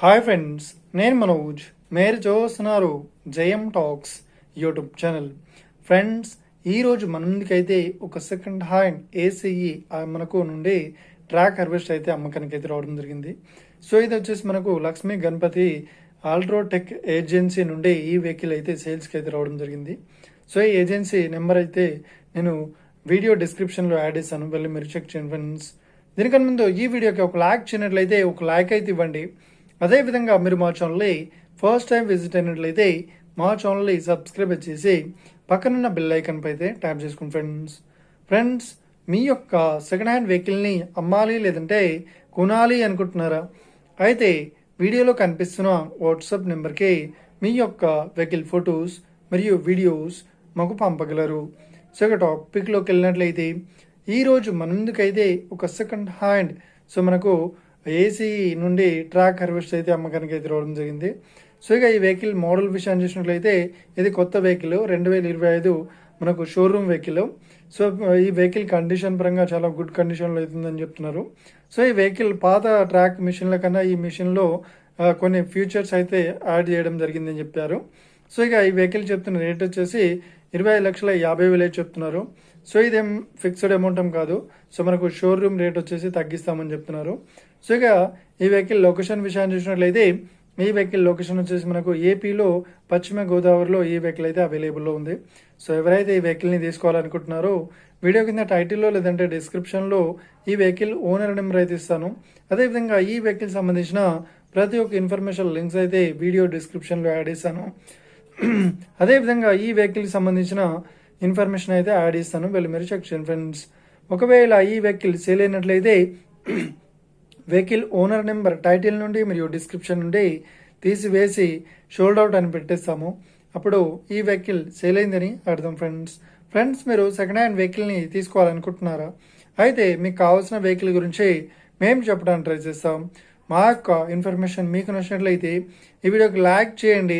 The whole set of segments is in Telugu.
హాయ్ ఫ్రెండ్స్, నేను మనోజ్. మీరు చూస్తున్నారు జయం టాక్స్ యూట్యూబ్ ఛానల్. ఫ్రెండ్స్, ఈరోజు మన ముందుకైతే ఒక సెకండ్ హ్యాండ్ ఏసీఈ మనకు నుండి ట్రాక్ హార్వెస్ట్ అయితే అమ్మకానికి అయితే రావడం జరిగింది. సో ఇది వచ్చేసి మనకు లక్ష్మీ గణపతి ఆల్ట్రోటెక్ ఏజెన్సీ నుండి ఈ వెహికల్ అయితే సేల్స్కి అయితే రావడం జరిగింది. సో ఈ ఏజెన్సీ నెంబర్ అయితే నేను వీడియో డిస్క్రిప్షన్లో యాడ్ చేశాను, వెళ్ళి మీరు చెక్ చేయండి ఫ్రెండ్స్. దీనికన్నా ముందు ఈ వీడియోకి ఒక లైక్ చేయనట్లయితే ఒక లైక్ అయితే ఇవ్వండి. అదేవిధంగా మీరు మా ఛానల్ని ఫస్ట్ టైం విజిట్ అయినట్లయితే మా ఛానల్ని సబ్స్క్రైబ్ చేసి పక్కనున్న బెల్ ఐకాన్ పై అయితే ట్యాప్ చేసుకోండి ఫ్రెండ్స్. మీ యొక్క సెకండ్ హ్యాండ్ వెహికల్ని అమ్మాలి లేదంటే కొనాలి అనుకుంటున్నారా? అయితే వీడియోలో కనిపిస్తున్న వాట్సాప్ నెంబర్కి మీ యొక్క వెహికల్ ఫొటోస్ మరియు వీడియోస్ మాకు పంపగలరు. సో ఇక టాపిక్లోకి వెళ్ళినట్లయితే ఈరోజు మన ముందుకైతే ఒక సెకండ్ హ్యాండ్ మనకు ఏసీ నుండి ట్రాక్ హార్వెస్ట్ అయితే అమ్మకానికి అయితే రావడం జరిగింది. సో ఇక ఈ వెహికల్ మోడల్ విషయాన్ని చూసినట్లయితే ఇది కొత్త వెహికల్ 2025 మనకు షోరూమ్ వెహికల్. సో ఈ వెహికల్ కండిషన్ పరంగా చాలా గుడ్ కండిషన్లో అవుతుందని చెప్తున్నారు. సో ఈ వెహికల్ పాత ట్రాక్ మిషన్ల కన్నా ఈ మిషన్లో కొన్ని ఫ్యూచర్స్ అయితే యాడ్ చేయడం జరిగిందని చెప్పారు. సో ఇక ఈ వెహికల్ చెప్తున్న రేట్ వచ్చేసి 25,50,000 చెప్తున్నారు. సో ఇదేం ఫిక్స్డ్ అమౌంట్ కాదు. సో మనకు షోరూమ్ రేట్ వచ్చేసి తగ్గిస్తామని చెప్తున్నారు. సో ఇక ఈ వెహికల్ లొకేషన్ విషయాన్ని చూసినట్లయితే ఈ వెహికల్ లొకేషన్ వచ్చేసి మనకు ఏపీలో పశ్చిమ గోదావరిలో ఈ వెహికల్ అయితే అవైలబుల్లో ఉంది. సో ఎవరైతే ఈ వెహికల్ని తీసుకోవాలనుకుంటున్నారో వీడియో కింద టైటిల్లో లేదంటే డిస్క్రిప్షన్లో ఈ వెహికల్ ఓనర్ నెంబర్ అయితే ఇస్తాను. అదేవిధంగా ఈ వెహికల్ సంబంధించిన ప్రతి ఒక్క ఇన్ఫర్మేషన్ లింక్స్ అయితే వీడియో డిస్క్రిప్షన్లో యాడ్ చేస్తాను. అదేవిధంగా ఈ వెహికల్కి సంబంధించిన ఇన్ఫర్మేషన్ అయితే యాడ్ చేస్తాను, వెళ్ళి మీరు చెక్ చేయండి ఫ్రెండ్స్. ఒకవేళ ఈ వెహికల్ సేల్ అయినట్లయితే వెహికల్ ఓనర్ నెంబర్ టైటిల్ నుండి మరియు డిస్క్రిప్షన్ నుండి తీసివేసి షోల్డ్ అవుట్ అని పెట్టేస్తాము. అప్పుడు ఈ వెహికల్ సేల్ అయిందని అర్థం ఫ్రెండ్స్. మీరు సెకండ్ హ్యాండ్ వెహికల్ని తీసుకోవాలనుకుంటున్నారా? అయితే మీకు కావాల్సిన వెహికల్ గురించి మేము చెప్పడానికి ట్రై చేస్తాం. మా యొక్క ఇన్ఫర్మేషన్ మీకు నచ్చినట్లయితే ఈ వీడియోకి లైక్ చేయండి,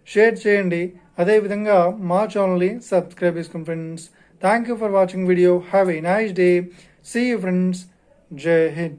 షేర్ చేయండి, అదేవిధంగా మా ఛానల్ని సబ్స్క్రైబ్ చేసుకోండి friends. Thank you for watching video. Have a nice day. See you friends. జై హింద్.